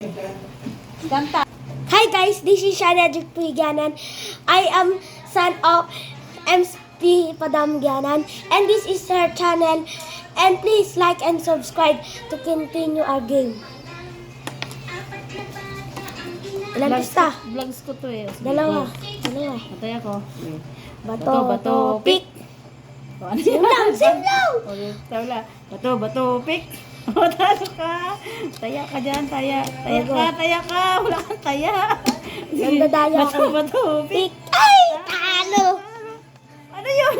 Hi guys, this is Shanajik Puiganan. I am son of MP Padamgyanan and this is her channel. And please like and subscribe to continue our game. Ilan pista? Vlogs ko to eh. Sige, Dalawa. go. Dalawa. Patay ako. Bato, pick. O, ano Simlaw, simlaw! Tawla. Bato, pick. O, talo ka. Taya ka dyan, taya. Taya ka. Wala kang taya. Nandadaya ako. Bato, pick. Pick. Ay! Talo! Ano yun?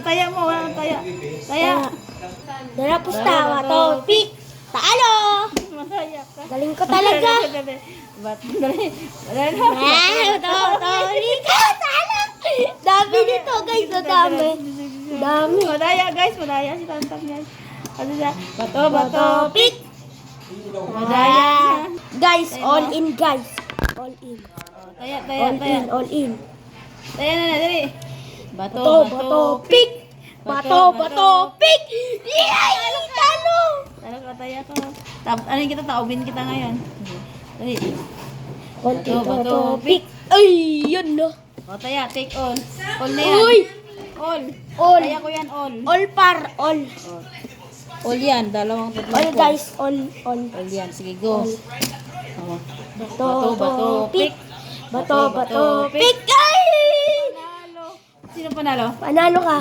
Taya mo, wala kang taya. Taya. Dalawa pista. Bato, pick. Talo! Mataya ka. Galing ko talaga. Dali. Bato, pick. Talo! Dami nito guys, dami. Dami. Madaya guys, madaya si Tantan yan. Ano siya? Bato, pick. Madaya. Guys, all in guys. All in. Taya. All in. Taya na, dali. Bato, pick. Bato, pick. Yay! Talo! Talo ka, taya ka. Ano kita, taubin kita ngayon. Dali. Bato, pick. Ay, yun no. O, taya, take all. All na yan. Uy! All. All. Taya ko yan, all. All par, all. All yan, dalawang tatlong All guys, all. All yan, sige, go. O. Bato, pick. Bato, pick. Ay! Panalo. Sino panalo? Panalo ka.